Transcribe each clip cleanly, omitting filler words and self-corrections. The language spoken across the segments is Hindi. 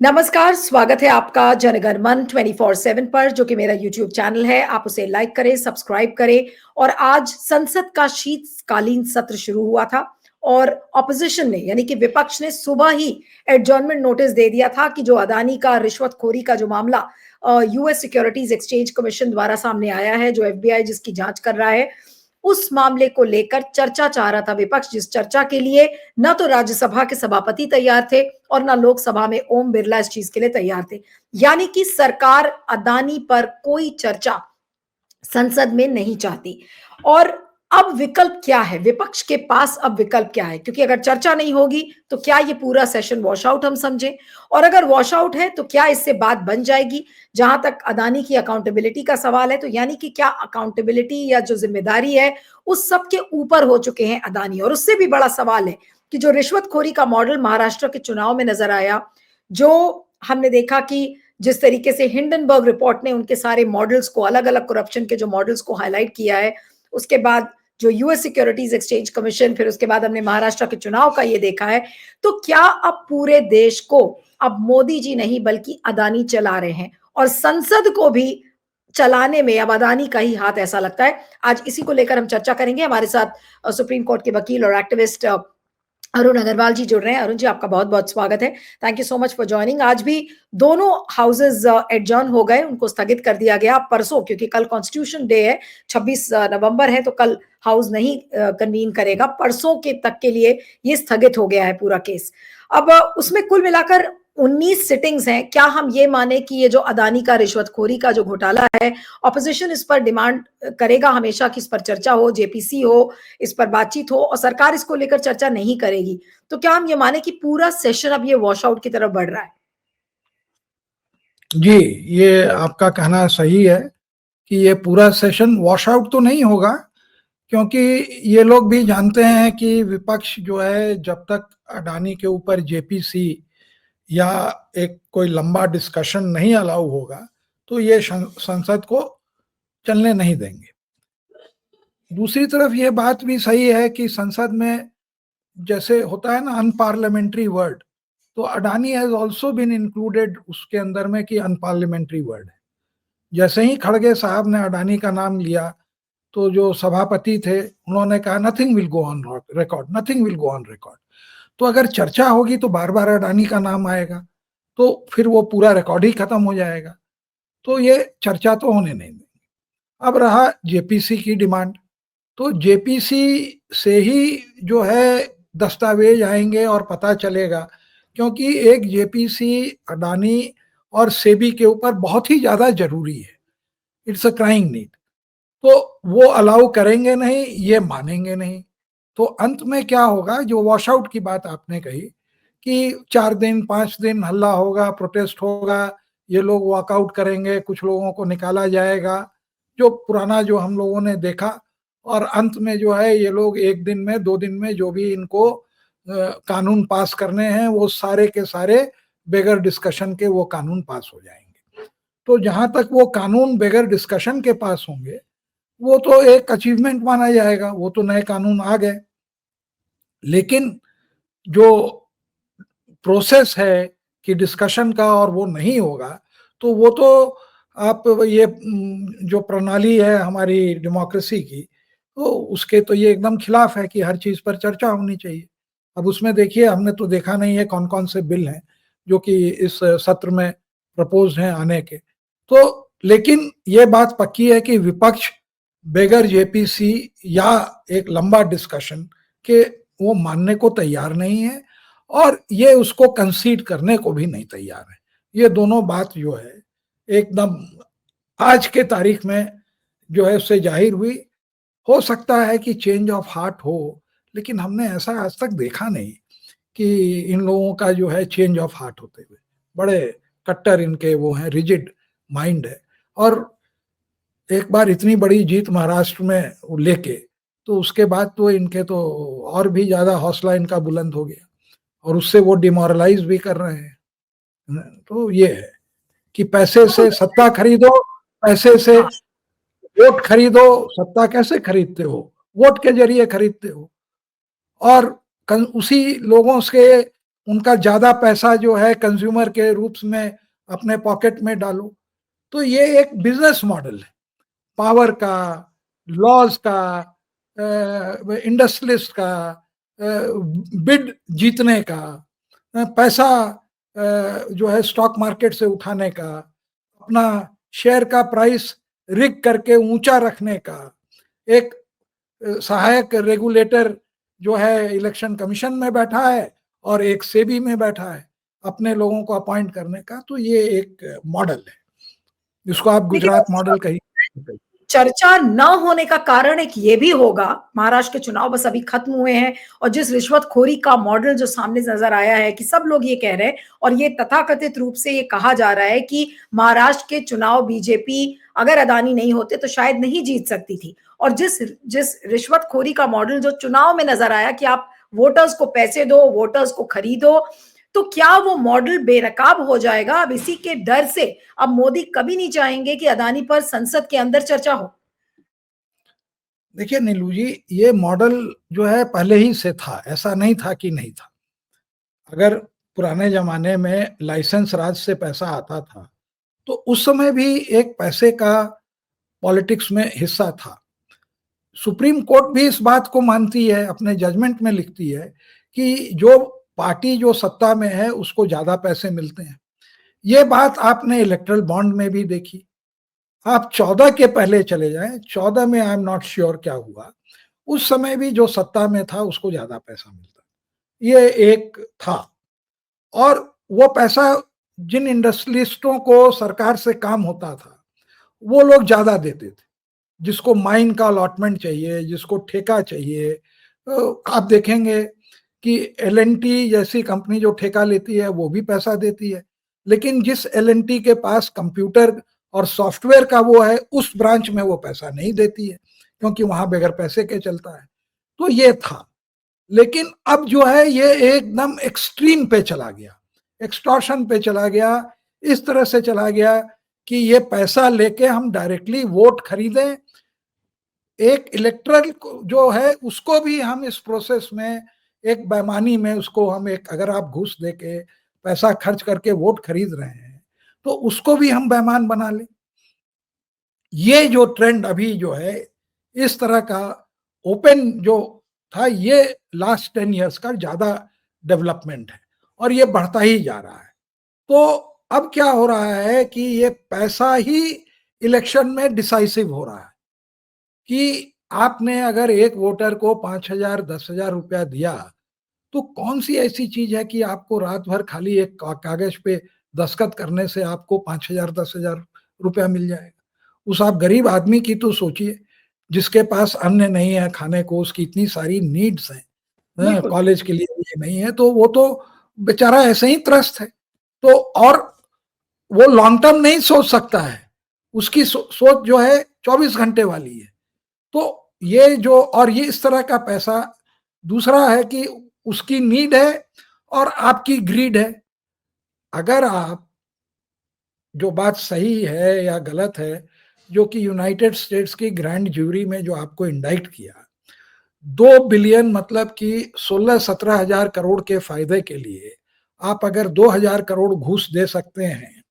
नमस्कार, स्वागत है आपका जनगण मन 24/7 पर, जो कि मेरा यूट्यूब चैनल है। आप उसे लाइक करें, सब्सक्राइब करें। और आज संसद का शीतकालीन सत्र शुरू हुआ था और ऑपोजिशन ने, यानी कि विपक्ष ने, सुबह ही एडजॉर्नमेंट नोटिस दे दिया था कि जो अदानी का रिश्वतखोरी का जो मामला यूएस सिक्योरिटीज एक्सचेंज कमीशन द्वारा सामने आया है, जो एफबीआई जिसकी जांच कर रहा है, उस मामले को लेकर चर्चा चाह रहा था विपक्ष, जिस चर्चा के लिए न तो राज्यसभा के सभापति तैयार थे और न लोकसभा में ओम बिरला इस चीज के लिए तैयार थे। यानी कि सरकार अदानी पर कोई चर्चा संसद में नहीं चाहती। और अब विकल्प क्या है, विपक्ष के पास अब विकल्प क्या है? क्योंकि अगर चर्चा नहीं होगी तो क्या ये पूरा सेशन वॉश आउट हम समझें, और अगर वॉश आउट है तो क्या इससे बात बन जाएगी? जहां तक अदानी की अकाउंटेबिलिटी का सवाल है, तो यानी कि क्या अकाउंटेबिलिटी या जो जिम्मेदारी है उस सब के ऊपर हो चुके हैं अदानी? और उससे भी बड़ा सवाल है कि जो रिश्वतखोरी का मॉडल महाराष्ट्र के चुनाव में नजर आया, जो हमने देखा कि जिस तरीके से हिंडनबर्ग रिपोर्ट ने उनके सारे मॉडल्स को, अलग अलग करप्शन के जो मॉडल्स को हाईलाइट किया है, उसके बाद जो यूएस सिक्योरिटीज एक्सचेंज कमीशन, फिर उसके बाद हमने महाराष्ट्र के चुनाव का ये देखा है, तो क्या अब पूरे देश को अब मोदी जी नहीं बल्कि अदानी चला रहे हैं, और संसद को भी चलाने में अब अदानी का ही हाथ ऐसा लगता है। आज इसी को लेकर हम चर्चा करेंगे। हमारे साथ सुप्रीम कोर्ट के वकील और एक्टिविस्ट अरुण अग्रवाल जी जुड़ रहे हैं। अरुण जी, आपका बहुत बहुत स्वागत है। Thank you so much for joining. आज भी दोनों हाउसेज एडजॉर्न हो गए, उनको स्थगित कर दिया गया परसों, क्योंकि कल कॉन्स्टिट्यूशन डे है, 26 नवंबर है, तो कल हाउस नहीं कन्वीन करेगा। परसों के तक के लिए ये स्थगित हो गया है पूरा केस। अब उसमें कुल मिलाकर 19 सिटिंग्स हैं। क्या हम ये माने कि ये जो अदानी का रिश्वतखोरी का जो घोटाला है, ऑपोजिशन इस पर डिमांड करेगा हमेशा कि इस पर चर्चा हो, जेपीसी हो, इस पर बातचीत हो, और सरकार इसको लेकर चर्चा नहीं करेगी, तो क्या हम ये माने कि पूरा सेशन अब ये वॉश आउट की तरफ बढ़ रहा है? जी, ये आपका कहना सही है कि ये पूरा सेशन वॉश आउट तो नहीं होगा, क्योंकि ये लोग भी जानते हैं कि विपक्ष जो है, जब तक अडानी के ऊपर जेपीसी या एक कोई लंबा डिस्कशन नहीं अलाउ होगा, तो ये संसद को चलने नहीं देंगे। दूसरी तरफ ये बात भी सही है कि संसद में जैसे होता है ना अनपार्लियामेंट्री वर्ड, तो Adani has also been included उसके अंदर में कि अनपार्लियामेंट्री वर्ड है। जैसे ही खड़गे साहब ने अडानी का नाम लिया, तो जो सभापति थे उन्होंने कहा nothing will go on record, nothing will go on record. तो अगर चर्चा होगी तो बार बार अडानी का नाम आएगा, तो फिर वो पूरा रिकॉर्ड ही खत्म हो जाएगा। तो ये चर्चा तो होने नहीं देंगे। अब रहा जेपीसी की डिमांड, तो जेपीसी से ही जो है दस्तावेज आएंगे और पता चलेगा, क्योंकि एक जेपीसी अडानी और सेबी के ऊपर बहुत ही ज्यादा जरूरी है। It's a crying need. तो वो अलाउ करेंगे नहीं, ये मानेंगे नहीं। तो अंत में क्या होगा, जो वॉश आउट की बात आपने कही कि 4 दिन 5 दिन हल्ला होगा, प्रोटेस्ट होगा, ये लोग वॉकआउट करेंगे, कुछ लोगों को निकाला जाएगा, जो पुराना जो हम लोगों ने देखा, और अंत में जो है ये लोग 1 दिन में 2 दिन में जो भी इनको कानून पास करने हैं, वो सारे के सारे बगैर डिस्कशन के वो कानून पास हो जाएंगे। तो जहां तक वो कानून बगैर डिस्कशन के पास होंगे, वो तो एक अचीवमेंट माना जाएगा, वो तो नए कानून आ गए। लेकिन जो प्रोसेस है कि डिस्कशन का, और वो नहीं होगा, तो वो तो आप ये जो प्रणाली है हमारी डेमोक्रेसी की, तो उसके तो ये एकदम खिलाफ है कि हर चीज पर चर्चा होनी चाहिए। अब उसमें देखिए, हमने तो देखा नहीं है कौन कौन से बिल हैं जो कि इस सत्र में प्रपोज हैं आने के। तो लेकिन ये बात पक्की है कि विपक्ष बगैर जेपीसी या एक लंबा डिस्कशन के वो मानने को तैयार नहीं है, और ये उसको कंसीड करने को भी नहीं तैयार है। ये दोनों बात जो है एकदम आज के तारीख में जो है उससे जाहिर हुई। हो सकता है कि चेंज ऑफ हार्ट हो, लेकिन हमने ऐसा आज तक देखा नहीं कि इन लोगों का जो है चेंज ऑफ हार्ट होते हुए। बड़े कट्टर इनके वो हैं, रिजिड माइंड है। और एक बार इतनी बड़ी जीत महाराष्ट्र में लेके, तो उसके बाद तो इनके तो और भी ज्यादा हौसला इनका बुलंद हो गया, और उससे वो डिमोरलाइज भी कर रहे हैं। तो ये है कि पैसे से सत्ता खरीदो, पैसे से वोट खरीदो। सत्ता कैसे खरीदते हो? वोट के जरिए खरीदते हो। और उसी लोगों से उनका ज्यादा पैसा जो है कंज्यूमर के रूप में अपने पॉकेट में डालो। तो ये एक बिजनेस मॉडल है, पावर का, लॉज का, इंडस्ट्रियलिस्ट का, बिड जीतने का, पैसा जो है स्टॉक मार्केट से उठाने का, अपना शेयर का प्राइस रिग करके ऊंचा रखने का। एक सहायक रेगुलेटर जो है इलेक्शन कमीशन में बैठा है और एक सेबी में बैठा है अपने लोगों को अपॉइंट करने का। तो ये एक मॉडल है जिसको आप देखिए, गुजरात मॉडल कही। चर्चा न होने का कारण एक ये भी होगा, महाराष्ट्र के चुनाव बस अभी खत्म हुए हैं और जिस रिश्वतखोरी का मॉडल जो सामने नजर आया है कि सब लोग ये कह रहे हैं और ये तथाकथित रूप से ये कहा जा रहा है कि महाराष्ट्र के चुनाव बीजेपी अगर अदानी नहीं होते तो शायद नहीं जीत सकती थी। और जिस जिस रिश्वतखोरी का मॉडल जो चुनाव में नजर आया कि आप वोटर्स को पैसे दो, वोटर्स को खरीदो, तो क्या वो मॉडल बेनकाब हो जाएगा? अब इसी के डर से अब मोदी कभी नहीं चाहेंगे कि अदानी पर संसद के अंदर चर्चा हो। देखिए नीलू जी, ये मॉडल जो है पहले ही से था, ऐसा नहीं था कि नहीं था। अगर पुराने जमाने में लाइसेंस राज से पैसा आता था तो उस समय भी एक पैसे का पॉलिटिक्स में हिस्सा था। सुप्रीम कोर्ट भी इस बात को मानती है, अपने जजमेंट में लिखती है कि जो पार्टी जो सत्ता में है उसको ज्यादा पैसे मिलते हैं। ये बात आपने इलेक्ट्रल बॉन्ड में भी देखी। आप 14 के पहले चले जाएं, 14 में आई एम नॉट श्योर क्या हुआ, उस समय भी जो सत्ता में था उसको ज्यादा पैसा मिलता, ये एक था। और वो पैसा जिन इंडस्ट्रियलिस्टों को सरकार से काम होता था वो लोग ज्यादा देते थे। जिसको माइन का अलॉटमेंट चाहिए, जिसको ठेका चाहिए, तो आप देखेंगे कि एल जैसी कंपनी जो ठेका लेती है वो भी पैसा देती है, लेकिन जिस एल के पास कंप्यूटर और सॉफ्टवेयर का वो है उस ब्रांच में वो पैसा नहीं देती है, क्योंकि वहां बगैर पैसे के चलता है। तो ये था। लेकिन अब जो है ये एकदम एक्सट्रीम पे चला गया, एक्सटॉर्शन पे चला गया, इस तरह से चला गया कि ये पैसा लेके हम डायरेक्टली वोट खरीदें। एक इलेक्टरल जो है उसको भी हम इस प्रोसेस में एक बेईमानी में उसको हम एक, अगर आप घूस देके पैसा खर्च करके वोट खरीद रहे हैं तो उसको भी हम बेईमान बना लें। ये जो ट्रेंड अभी जो है इस तरह का ओपन जो था, ये लास्ट 10 इयर्स का ज्यादा डेवलपमेंट है और ये बढ़ता ही जा रहा है। तो अब क्या हो रहा है कि ये पैसा ही इलेक्शन में डिसाइसिव हो रहा है कि आपने अगर एक वोटर को 5,000 10,000 रुपया दिया तो कौन सी ऐसी चीज है कि आपको रात भर खाली एक कागज पे दस्तखत करने से आपको 5,000 10,000 रुपया मिल जाएगा। उस आप गरीब आदमी की तो सोचिए, जिसके पास अन्न नहीं है खाने को, उसकी इतनी सारी नीड्स हैं, बिल्कुल। कॉलेज के लिए ये नहीं है, तो वो तो बेचारा ऐसे ही त्रस्त है। तो और वो लॉन्ग टर्म नहीं सोच सकता है, उसकी सोच जो है 24 घंटे वाली है। तो ये जो, और ये इस तरह का पैसा, दूसरा है कि उसकी नीड है और आपकी ग्रीड है। अगर आप, जो बात सही है या गलत है, जो कि यूनाइटेड स्टेट्स की ग्रैंड ज्यूरी में जो आपको इंडाइट किया, 2 बिलियन मतलब कि 16-17 हजार करोड़ के फायदे के लिए आप अगर 2,000 करोड़ घूस दे सकते हैं,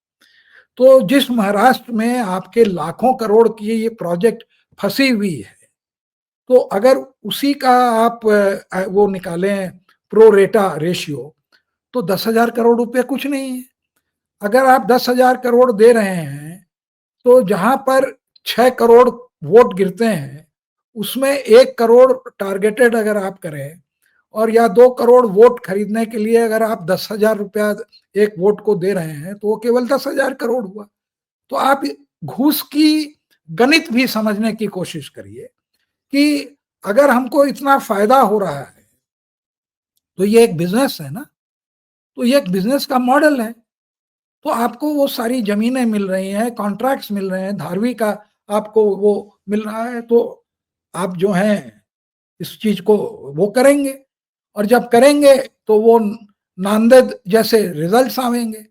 तो जिस महाराष्ट्र में आपके लाखों करोड़ की ये प्रोजेक्ट फंसी हुई है, तो अगर उसी का आप वो निकालें प्रो रेटा रेशियो, तो 10,000 करोड़ रुपए कुछ नहीं है। अगर आप 10,000 करोड़ दे रहे हैं तो जहां पर 6 करोड़ वोट गिरते हैं उसमें 1 करोड़ टारगेटेड अगर आप करें, और या 2 करोड़ वोट खरीदने के लिए अगर आप 10,000 रुपया एक वोट को दे रहे हैं तो वो केवल 10,000 करोड़ हुआ। तो आप घूस की गणित भी समझने की कोशिश करिए कि अगर हमको इतना फायदा हो रहा है तो ये एक बिजनेस है ना, तो ये एक बिजनेस का मॉडल है। तो आपको वो सारी जमीनें मिल रही हैं, कॉन्ट्रैक्ट्स मिल रहे हैं, धारवी का आपको वो मिल रहा है, तो आप जो हैं इस चीज को वो करेंगे। और जब करेंगे तो वो नांदेद जैसे रिजल्ट्स आवेंगे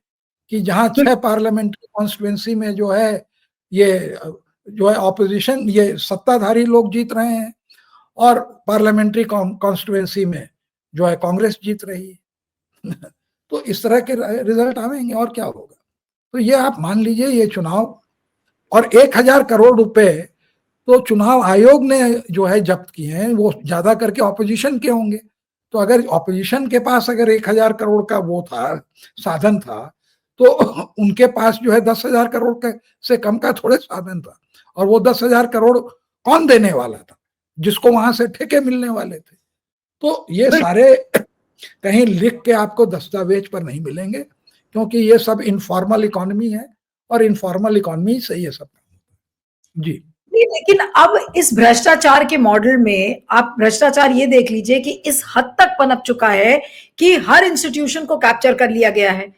कि जहां 6 पार्लियामेंट्री कॉन्स्टिट्यूंसी में जो है ये जो है ऑपोजिशन, ये सत्ताधारी लोग जीत रहे हैं, और पार्लियामेंट्री कॉन्स्टिट्यूंसी में जो है कांग्रेस जीत रही है। तो इस तरह के रिजल्ट आएंगे और क्या होगा। तो ये आप मान लीजिए ये चुनाव, और 1,000 करोड़ रुपए तो चुनाव आयोग ने जो है जब्त किए हैं, वो ज्यादा करके ऑपोजिशन के होंगे। तो अगर ऑपोजिशन के पास अगर 1,000 करोड़ का वो था, साधन था, तो उनके पास जो है 10,000 करोड़ का से कम का थोड़े साधन था। और वो 10,000 करोड़ कौन देने वाला था, जिसको वहां से ठेके मिलने वाले थे। तो ये सारे कहीं लिख के आपको दस्तावेज पर नहीं मिलेंगे, क्योंकि ये सब इनफॉर्मल इकोनॉमी है, और इनफॉर्मल इकोनॉमी से ये सब जी। नहीं, लेकिन अब इस भ्रष्टाचार के मॉडल में आप भ्रष्टाचार ये देख लीजिए कि इस हद तक पनप चुका है कि हर इंस्टीट्यूशन को कैप्चर कर लिया गया है,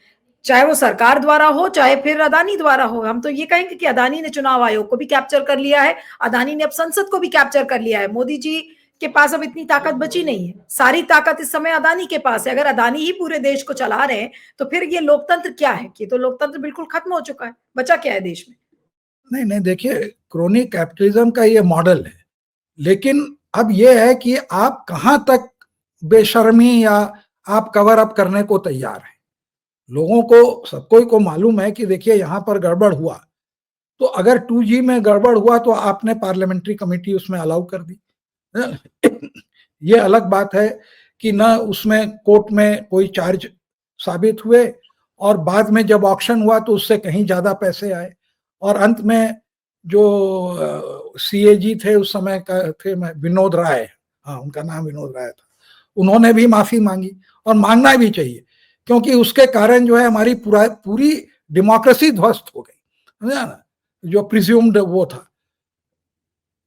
चाहे वो सरकार द्वारा हो चाहे फिर अदानी द्वारा हो। हम तो ये कहेंगे कि अदानी ने चुनाव आयोग को भी कैप्चर कर लिया है, अदानी ने अब संसद को भी कैप्चर कर लिया है। मोदी जी के पास अब इतनी ताकत बची नहीं है, सारी ताकत इस समय अदानी के पास है। अगर अदानी ही पूरे देश को चला रहे हैं तो फिर ये लोकतंत्र क्या है? ये तो लोकतंत्र बिल्कुल खत्म हो चुका है, बचा क्या है देश में? नहीं नहीं, देखिए क्रोनी कैपिटलिज्म का ये मॉडल है, लेकिन अब ये है कि आप कहां तक बेशर्मी या आप कवर अप करने को तैयार हैं। लोगों को, सबको को मालूम है कि देखिए यहां पर गड़बड़ हुआ, तो अगर 2G में गड़बड़ हुआ तो आपने पार्लियामेंट्री कमेटी उसमें अलाउ कर दी। ये अलग बात है कि ना उसमें कोर्ट में कोई चार्ज साबित हुए, और बाद में जब ऑक्शन हुआ तो उससे कहीं ज्यादा पैसे आए, और अंत में जो CAG थे उस समय का थे विनोद राय, हाँ उनका नाम विनोद राय था, उन्होंने भी माफी मांगी, और मांगना भी चाहिए, क्योंकि उसके कारण जो है हमारी पूरी डेमोक्रेसी ध्वस्त हो गई, समझा ना। जो प्रिज्यूम्ड वो था,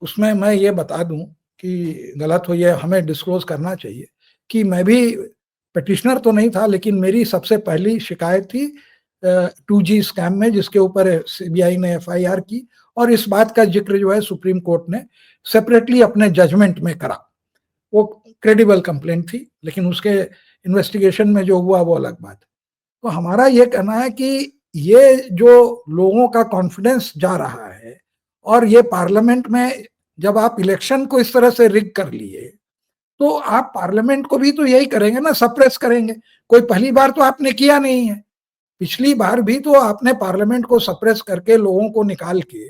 उसमें मैं ये बता दूं कि गलत हो, ये हमें डिस्क्लोज करना चाहिए कि मैं भी पिटिशनर तो नहीं था, लेकिन मेरी सबसे पहली शिकायत थी 2G स्कैम में, जिसके ऊपर CBI ने FIR की, और इस बात का जिक्र जो है सुप्रीम कोर्ट ने सेपरेटली अपने जजमेंट में करा। वो क्रेडिबल कंप्लेंट थी, लेकिन उसके इन्वेस्टिगेशन में जो हुआ वो अलग बात है। तो हमारा ये कहना है कि ये जो लोगों का कॉन्फिडेंस जा रहा है, और ये पार्लियामेंट में जब आप इलेक्शन को इस तरह से रिग कर लिए, तो आप पार्लियामेंट को भी तो यही करेंगे ना, सप्रेस करेंगे। कोई पहली बार तो आपने किया नहीं है, पिछली बार भी तो आपने पार्लियामेंट को सप्रेस करके लोगों को निकाल के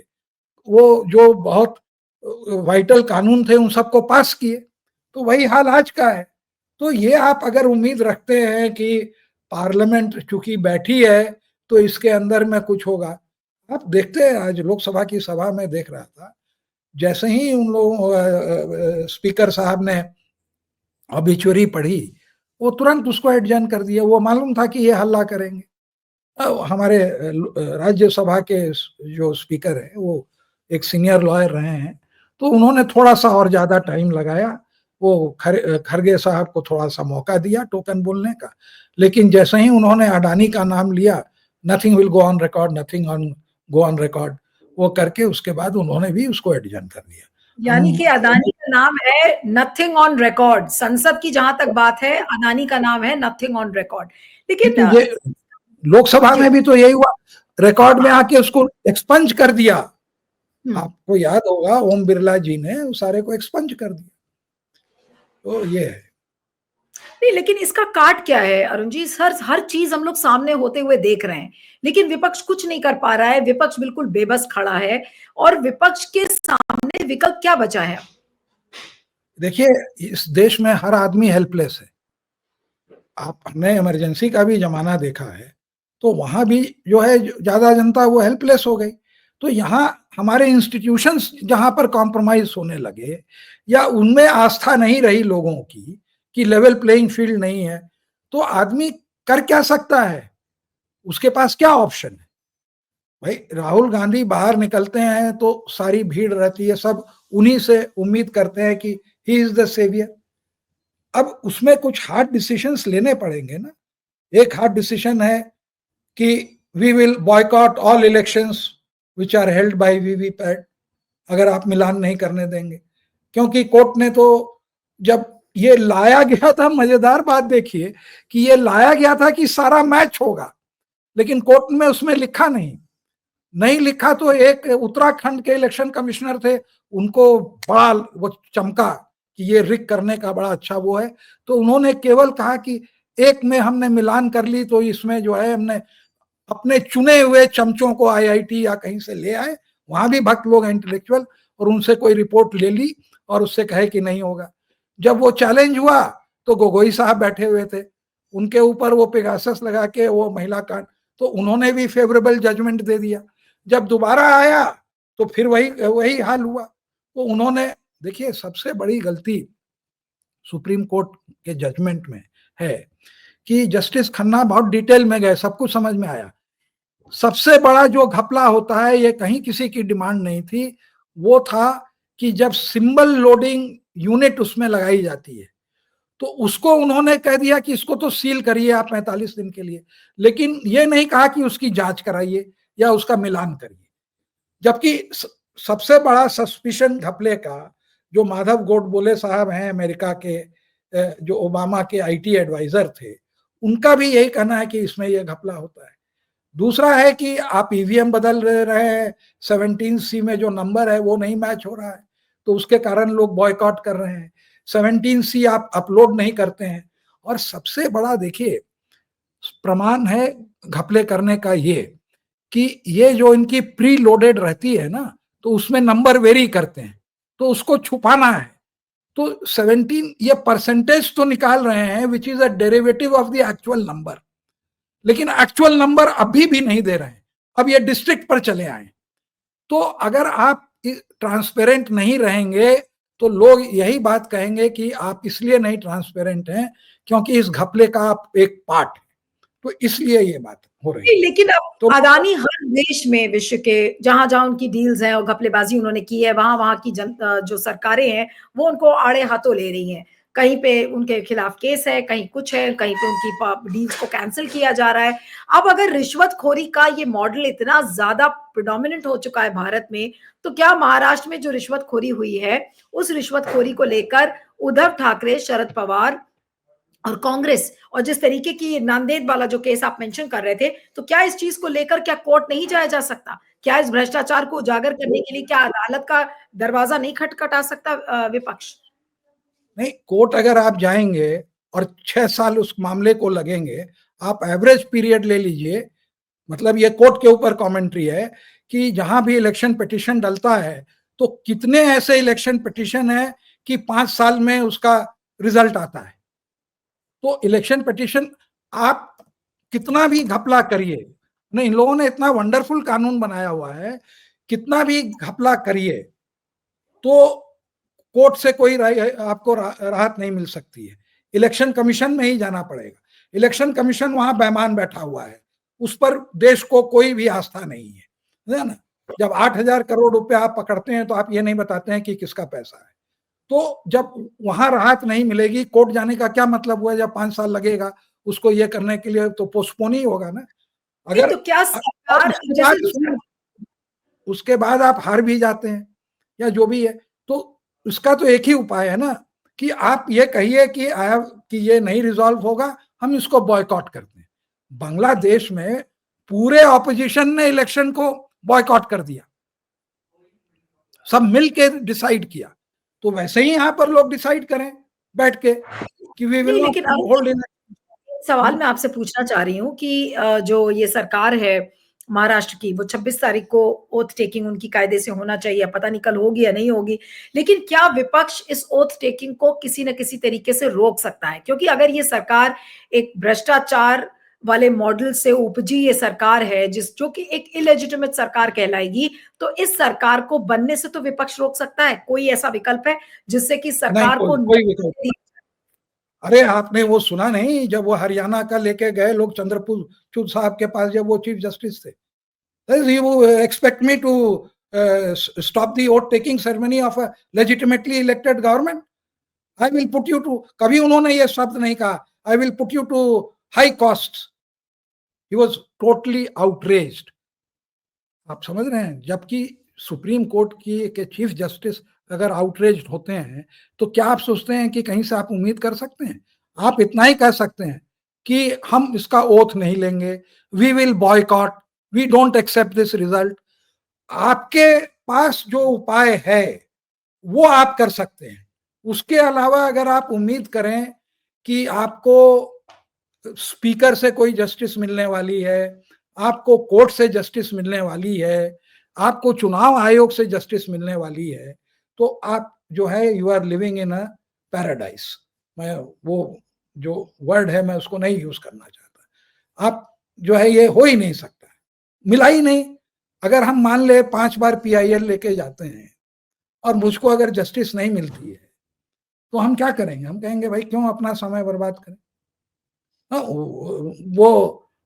वो जो बहुत वाइटल कानून थे उन सबको पास किए। तो वही हाल आज का है। तो ये आप अगर उम्मीद रखते हैं कि पार्लियामेंट चूंकि बैठी है तो इसके अंदर में कुछ होगा, आप देखते हैं आज लोकसभा की सभा में देख रहा था, जैसे ही उन लोगों स्पीकर साहब ने ऑबिचुअरी पढ़ी, वो तुरंत उसको एडजर्न कर दिया। वो मालूम था कि ये हल्ला करेंगे। हमारे राज्यसभा के जो स्पीकर है वो एक सीनियर लॉयर रहे हैं, तो उन्होंने थोड़ा सा और ज्यादा टाइम लगाया। वो खरगे साहब को थोड़ा सा मौका दिया टोकन बोलने का, लेकिन जैसे ही उन्होंने अडानी का नाम लिया, nothing will go on record, nothing on go on record, वो करके उसके बाद उन्होंने भी उसको एडजर्न कर दिया। यानी कि अदानी का नाम है नथिंग ऑन रिकॉर्ड। संसद की जहां तक बात है, अदानी का नाम है नथिंग ऑन रिकॉर्ड। लेकिन तो ये लोकसभा में भी तो यही हुआ, रिकॉर्ड में आके उसको एक्सपंज कर दिया। आपको याद होगा ओम बिरला जी ने उस सारे को एक्सपंज कर दिया। तो ये है। नहीं, लेकिन इसका काट क्या है अरुण जी? हर चीज हम लोग सामने होते हुए देख रहे हैं, लेकिन विपक्ष कुछ नहीं कर पा रहा है। विपक्ष बिल्कुल बेबस खड़ा है, और विपक्ष के सामने विकल्प क्या बचा है? देखिए इस देश में हर आदमी हेल्पलेस है। आपने इमरजेंसी का भी जमाना देखा है, तो वहां भी जो है ज्यादा जनता वो हेल्पलेस हो गई। तो यहाँ हमारे इंस्टीट्यूशंस जहां पर कॉम्प्रोमाइज होने लगे, या उनमें आस्था नहीं रही लोगों की कि लेवल प्लेइंग फील्ड नहीं है, तो आदमी कर क्या सकता है? उसके पास क्या ऑप्शन है? भाई राहुल गांधी बाहर निकलते हैं तो सारी भीड़ रहती है, सब उन्हीं से उम्मीद करते हैं कि ही इज द सेवियर। अब उसमें कुछ हार्ड डिसीजंस लेने पड़ेंगे ना। एक हार्ड डिसीजन है कि we will boycott all elections which are held by VVPAT, अगर आप मिलान नहीं करने देंगे। क्योंकि कोर्ट ने तो जब ये लाया गया था, मजेदार बात देखिए कि ये लाया गया था कि सारा मैच होगा, लेकिन कोर्ट में उसमें लिखा नहीं लिखा। तो एक उत्तराखंड के इलेक्शन कमिश्नर थे, उनको बड़ा वो चमका कि ये रिग करने का बड़ा अच्छा वो है, तो उन्होंने केवल कहा कि एक में हमने मिलान कर ली, तो इसमें जो है हमने अपने चुने हुए चमचों को आईआईटी या कहीं से ले आए, वहां भी भक्त लोग हैं इंटेलेक्चुअल, और उनसे कोई रिपोर्ट ले ली और उससे कहे कि नहीं होगा। जब वो चैलेंज हुआ तो गोगोई साहब बैठे हुए थे, उनके ऊपर वो पेगासस लगा के वो महिला कांड, तो उन्होंने भी फेवरेबल जजमेंट दे दिया। जब दोबारा आया तो फिर वही वही हाल हुआ। तो उन्होंने, देखिए सबसे बड़ी गलती सुप्रीम कोर्ट के जजमेंट में है कि जस्टिस खन्ना बहुत डिटेल में गए, सब कुछ समझ में आया। सबसे बड़ा जो घपला होता है, ये कहीं किसी की डिमांड नहीं थी, वो था कि जब सिंबल लोडिंग यूनिट उसमें लगाई जाती है तो उसको उन्होंने कह दिया कि इसको तो सील करिए आप 45 दिन के लिए, लेकिन ये नहीं कहा कि उसकी जांच कराइए या उसका मिलान करिए। जबकि सबसे बड़ा सस्पिशन घपले का, जो माधव गोडबोले साहब हैं अमेरिका के, जो ओबामा के आईटी एडवाइजर थे, उनका भी यही कहना है कि इसमें यह घपला होता है। दूसरा है कि आप ईवीएम बदल रहे हैं, 17C में जो नंबर है वो नहीं मैच हो रहा है, तो उसके कारण लोग बॉयकॉट कर रहे हैं। 17C आप अपलोड नहीं करते हैं। और सबसे बड़ा देखिए प्रमाण है घपले करने का ये, कि ये जो इनकी प्री लोडेड रहती है ना, तो उसमें नंबर वेरी करते हैं, तो उसको छुपाना है। तो 17 ये परसेंटेज तो निकाल रहे हैं which is a derivative of the actual number, लेकिन एक्चुअल नंबर अभी भी नहीं दे रहे हैं। अब ये डिस्ट्रिक्ट पर चले आए। तो अगर आप ट्रांसपेरेंट नहीं रहेंगे तो लोग यही बात कहेंगे कि आप इसलिए नहीं ट्रांसपेरेंट हैं क्योंकि इस घपले का आप एक पार्ट है, तो इसलिए ये बात हो रही है। लेकिन अब तो अदानी हर देश में, विश्व के जहां जहां उनकी डील्स हैं और घपलेबाजी उन्होंने की है, वहां वहां की जो सरकारें हैं वो उनको आड़े हाथों ले रही हैं। कहीं पे उनके खिलाफ केस है, कहीं कुछ है, कहीं पे उनकी डील्स को कैंसिल किया जा रहा है। अब अगर रिश्वतखोरी का ये मॉडल इतना ज्यादा प्रिडोमिनेंट हो चुका है भारत में, तो क्या महाराष्ट्र में जो रिश्वतखोरी हुई है उस रिश्वतखोरी को लेकर उद्धव ठाकरे, शरद पवार और कांग्रेस, और जिस तरीके की नांदेड़ वाला जो केस आप मेंशन कर रहे थे, तो क्या इस चीज को लेकर क्या कोर्ट नहीं जाया जा सकता? क्या इस भ्रष्टाचार को उजागर करने के लिए क्या अदालत का दरवाजा नहीं खटखटा सकता विपक्ष? नहीं, कोर्ट अगर आप जाएंगे और 6 साल उस मामले को लगेंगे, आप एवरेज पीरियड ले लीजिए, मतलब ये कोर्ट के ऊपर कमेंट्री है कि जहां भी इलेक्शन पिटीशन डलता है तो कितने ऐसे इलेक्शन पिटीशन है कि 5 साल में उसका रिजल्ट आता है। तो इलेक्शन पिटीशन आप कितना भी घपला करिए, नहीं, इन लोगों ने इतना वंडरफुल कानून बनाया हुआ है, कितना भी घपला करिए तो कोर्ट से कोई आपको राहत नहीं मिल सकती है। इलेक्शन कमीशन में ही जाना पड़ेगा। इलेक्शन कमीशन वहां बेमान बैठा हुआ है, उस पर देश को कोई भी आस्था नहीं है ना। जब 8,000 करोड़ रुपए आप पकड़ते हैं तो आप ये नहीं बताते हैं कि किसका पैसा है। तो जब वहां राहत नहीं मिलेगी, कोर्ट जाने का क्या मतलब हुआ? जब 5 साल लगेगा उसको ये करने के लिए, तो पोस्टपोन ही होगा ना। अगर तो क्या सरकार जैसे उसके बाद आप हार भी जाते हैं या जो भी है, तो उसका तो एक ही उपाय है ना कि आप ये कहिए कि ये नहीं रिजॉल्व होगा, हम इसको बॉयकॉट करते हैं। बांग्लादेश में पूरे ऑपोजिशन ने इलेक्शन को बॉयकॉट कर दिया, सब मिल के डिसाइड किया। तो वैसे ही यहां पर लोग डिसाइड करें बैठ के कि वी विल नहीं, नॉट लेकिन होल्ड सवाल इन। मैं आपसे पूछना चाह रही हूँ कि जो ये सरकार है महाराष्ट्र की, वो 26 तारीख को ओथ टेकिंग उनकी कायदे से होना चाहिए, पता नहीं कल होगी या नहीं होगी, लेकिन क्या विपक्ष इस ओथ टेकिंग को किसी न किसी तरीके से रोक सकता है? क्योंकि अगर ये सरकार एक भ्रष्टाचार वाले मॉडल से उपजी ये सरकार है, जो कि एक इलेजिटिमेट सरकार कहलाएगी, तो इस सरकार को बनने से तो विपक्ष रोक सकता है? कोई ऐसा विकल्प है जिससे कि नहीं, सरकार को कोई विकल्प। अरे आपने वो सुना नहीं, जब वो हरियाणा का लेके गए लोग चंद्रचूड़ साहब के पास, जब वो चीफ जस्टिस थे, you expect me to stop the vote taking ceremony of a legitimately elected government? I will put you to, कभी उन्होंने ये शब्द नहीं कहा, I will put you to high costs. He was totally outraged. आप समझ रहे हैं? जबकि सुप्रीम कोर्ट की के चीफ जस्टिस अगर आउटरेज्ड होते हैं तो क्या आप सोचते हैं कि कहीं से आप उम्मीद कर सकते हैं? आप इतना ही कह सकते हैं कि हम इसका ओथ नहीं लेंगे, we will boycott, we don't accept this result. आपके पास जो उपाय है वो आप कर सकते हैं। उसके अलावा अगर आप उम्मीद करें कि आपको स्पीकर से कोई जस्टिस मिलने वाली है, आपको कोर्ट से जस्टिस मिलने वाली है, आपको चुनाव आयोग से जस्टिस मिलने वाली है, तो आप जो है you are living in a paradise. मैं वो जो वर्ड है मैं उसको नहीं यूज करना चाहता। आप जो है ये हो ही नहीं सकता, मिला ही नहीं। अगर हम मान ले 5 बार PIL लेके जाते हैं और मुझको अगर जस्टिस नहीं मिलती है तो हम क्या करेंगे? हम कहेंगे भाई क्यों अपना समय बर्बाद करें। हाँ, वो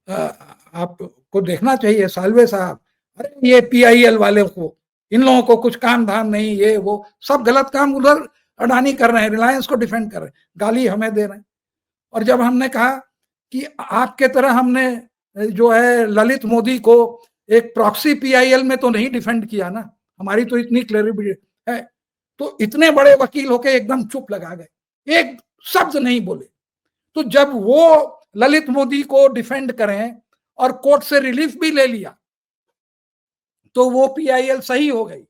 आपको देखना चाहिए सालवे साहब, अरे ये PIL वाले को, इन लोगों को कुछ काम धाम नहीं, ये वो सब गलत काम उधर अडानी कर रहे हैं, रिलायंस को डिफेंड कर रहे हैं, गाली हमें दे रहे हैं। और जब हमने कहा कि आपके तरह हमने जो है ललित मोदी को एक प्रॉक्सी PIL में तो नहीं डिफेंड किया ना, हमारी तो इतनी क्लेरिटी है, तो इतने बड़े वकील होके एकदम चुप लगा गए, एक शब्द नहीं बोले। तो जब वो ललित मोदी को डिफेंड करें और कोर्ट से रिलीफ भी ले लिया तो वो PIL सही हो गई,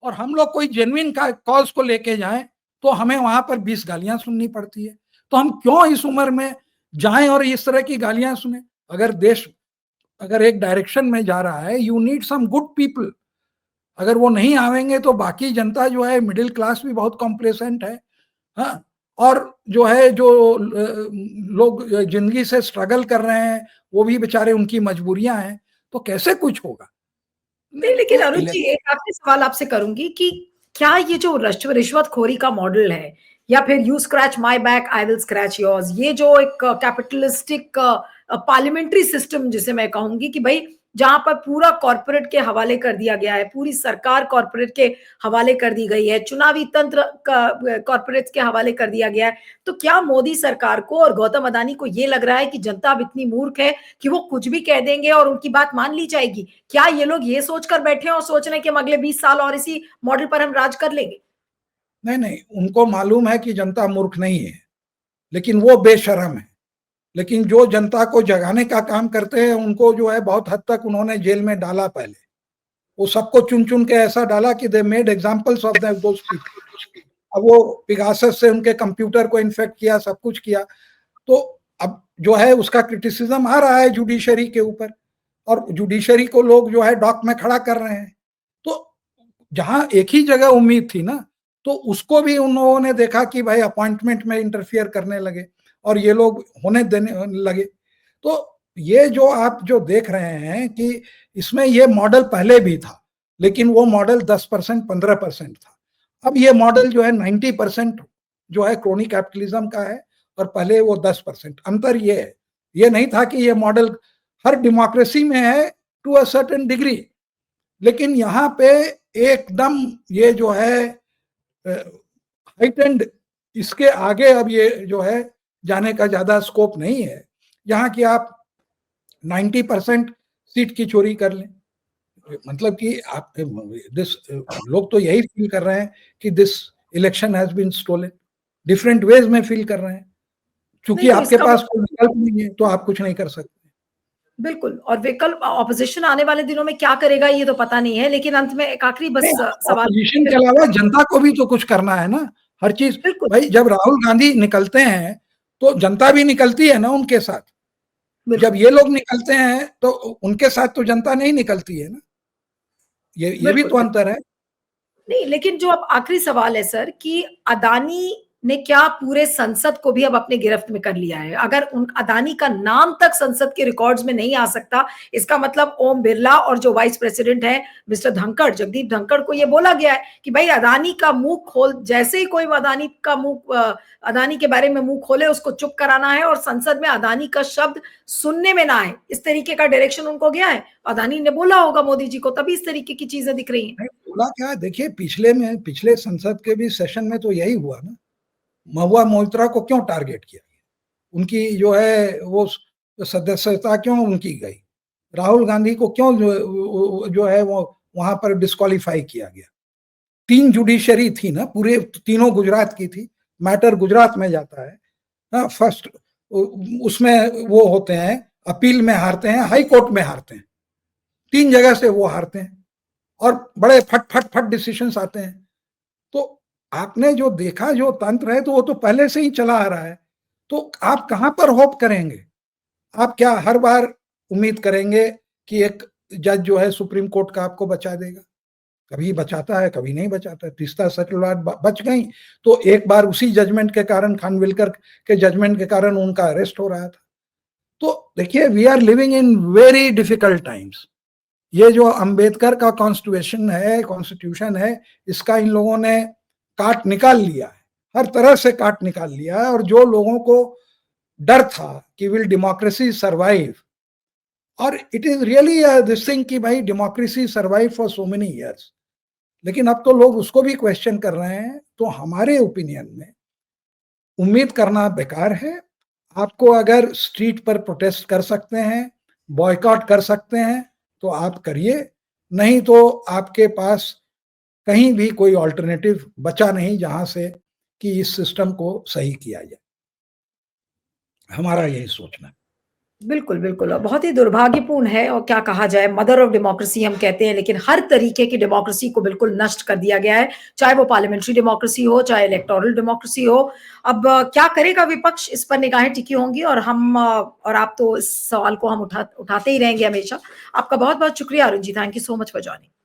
और हम लोग कोई जेन्युइन कॉज को लेके जाएं तो हमें वहां पर 20 गालियां सुननी पड़ती है। तो हम क्यों इस उम्र में जाएं और इस तरह की गालियां सुने? अगर देश अगर एक डायरेक्शन में जा रहा है, you need some good people. अगर वो नहीं आवेंगे तो बाकी जनता जो है, मिडिल क्लास भी बहुत कॉम्प्लेसेंट है। हाँ, और जो है जो लोग जिंदगी से स्ट्रगल कर रहे हैं वो भी बेचारे, उनकी मजबूरियां हैं, तो कैसे कुछ होगा? नहीं, लेकिन तो अनुज जी एक आखिरी सवाल आपसे करूंगी कि क्या ये जो रिश्वतखोरी का मॉडल है, या फिर you scratch my back I will scratch yours, ये जो एक कैपिटलिस्टिक पार्लियामेंट्री सिस्टम जिसे मैं कहूंगी कि भाई जहां पर पूरा कॉर्पोरेट के हवाले कर दिया गया है, पूरी सरकार कॉर्पोरेट के हवाले कर दी गई है, चुनावी तंत्र कॉर्पोरेट के हवाले कर दिया गया है, तो क्या मोदी सरकार को और गौतम अदानी को ये लग रहा है कि जनता अब इतनी मूर्ख है कि वो कुछ भी कह देंगे और उनकी बात मान ली जाएगी? क्या ये लोग ये सोचकर बैठे हैं और सोच रहे हैं कि हम अगले 20 साल और इसी मॉडल पर हम राज कर लेंगे? नहीं नहीं, उनको मालूम है कि जनता मूर्ख नहीं है, लेकिन वो बेशरम है। लेकिन जो जनता को जगाने का काम करते हैं उनको जो है बहुत हद तक उन्होंने जेल में डाला। पहले वो सबको चुन चुन के ऐसा डाला कि they made examples of those people. अब वो पिगासस से उनके कंप्यूटर को इन्फेक्ट किया, सब कुछ किया, तो अब जो है उसका क्रिटिसिज्म आ रहा है जुडिशरी के ऊपर, और जुडिशरी को लोग जो है डॉक में खड़ा कर रहे हैं। तो जहां एक ही जगह उम्मीद थी ना, तो उसको भी उन लोगों ने देखा कि भाई अपॉइंटमेंट में इंटरफियर करने लगे और ये लोग होने देने लगे। तो ये जो आप जो देख रहे हैं कि इसमें ये मॉडल पहले भी था, लेकिन वो मॉडल 10% 15% था। अब ये मॉडल जो है 90% जो है क्रोनी कैपिटलिज्म का है, और पहले वो 10%। अंतर ये है, ये नहीं था कि ये मॉडल हर डेमोक्रेसी में है टू अ सर्टेन डिग्री, लेकिन यहाँ पे एकदम ये जो है हाइटेंड, इसके आगे अब ये जो है जाने का ज्यादा स्कोप नहीं है, जहां कि आप 90% सीट की चोरी कर लें। मतलब कि आप दिस लोग तो यही फील कर रहे हैं कि this election has been stolen, different ways में फील कर रहे हैं। नहीं क्योंकि तो आपके इसका पास कोई विकल्प नहीं है तो आप कुछ नहीं कर सकते। बिल्कुल, और विकल्प ऑपोजिशन आने वाले दिनों में क्या करेगा ये तो पता नहीं है, लेकिन अंत में एक आखिरी बस सवाल। ऑपोजिशन के अलावा जनता को भी तो कुछ करना है ना, हर चीज। बिल्कुल भाई जब राहुल गांधी निकलते हैं तो जनता भी निकलती है ना उनके साथ, जब बिल्कुल ये लोग निकलते हैं तो उनके साथ तो जनता नहीं निकलती है ना, ये भी बिल्कुल तो बिल्कुल। अंतर है। नहीं, लेकिन जो अब आखिरी सवाल है सर कि अदानी ने क्या पूरे संसद को भी अब अपने गिरफ्त में कर लिया है? अगर उन अदानी का नाम तक संसद के रिकॉर्ड्स में नहीं आ सकता, इसका मतलब ओम बिरला और जो वाइस प्रेसिडेंट है मिस्टर धनखड़, जगदीप धनखड़ को ये बोला गया है कि भाई अदानी का मुंह खोल, जैसे ही कोई अदानी का मुंह अदानी के बारे में मुंह खोले उसको चुप कराना है और संसद में अदानी का शब्द सुनने में ना आए, इस तरीके का डायरेक्शन उनको गया है। अदानी ने बोला होगा मोदी जी को, तभी इस तरीके की चीजें दिख रही हैं। नहीं बोला क्या है, देखिए पिछले संसद के भी सेशन में तो यही हुआ ना। महुआ मोइत्रा को क्यों टारगेट किया गया, उनकी जो है वो सदस्यता क्यों उनकी गई, राहुल गांधी को क्यों जो है वो वहां पर डिस्क्वालीफाई किया गया। 3 जुडिशरी थी ना, पूरे तीनों गुजरात की थी, मैटर गुजरात में जाता है ना, फर्स्ट उसमें वो होते हैं, अपील में हारते हैं, हाई कोर्ट में हारते हैं, 3 जगह से वो हारते हैं और बड़े फट फट फट डिसीजंस आते हैं। तो आपने जो देखा जो तंत्र है तो वो तो पहले से ही चला आ रहा है। तो आप कहाँ पर होप करेंगे? आप क्या हर बार उम्मीद करेंगे कि एक जज जो है सुप्रीम कोर्ट का आपको बचा देगा? कभी बचाता है, कभी नहीं बचाता है। तीस्ता सेटलवाद बच गई, तो एक बार उसी जजमेंट के कारण, खानविलकर के जजमेंट के कारण उनका अरेस्ट हो रहा था। तो देखिए, we are living in very difficult times. ये जो अंबेडकर का कॉन्स्टिट्यूशन है, इसका इन लोगों ने काट निकाल लिया है, हर तरह से काट निकाल लिया है। और जो लोगों को डर था कि विल डेमोक्रेसी सर्वाइव, और it is really this thing कि भाई democracy survive for so many years, लेकिन अब तो लोग उसको भी क्वेश्चन कर रहे हैं। तो हमारे ओपिनियन में उम्मीद करना बेकार है। आपको अगर स्ट्रीट पर प्रोटेस्ट कर सकते हैं, बॉयकॉट कर सकते हैं, तो आप करिए, नहीं तो आपके पास कहीं भी कोई ऑल्टरनेटिव बचा नहीं जहां से कि इस सिस्टम को सही किया जाए। हमारा यही सोचना है। बिल्कुल, बिल्कुल और बहुत ही दुर्भाग्यपूर्ण है और क्या कहा जाए मदर ऑफ डेमोक्रेसी हम कहते हैं, लेकिन हर तरीके की डेमोक्रेसी को बिल्कुल नष्ट कर दिया गया है, चाहे वो पार्लियामेंट्री डेमोक्रेसी हो, चाहे इलेक्टोरल डेमोक्रेसी हो। अब क्या करेगा विपक्ष, इस पर निगाहें टिकी होंगी और हम और आप तो इस सवाल को हम उठाते ही रहेंगे हमेशा। आपका बहुत-बहुत शुक्रिया Arun ji, thank you so much for joining.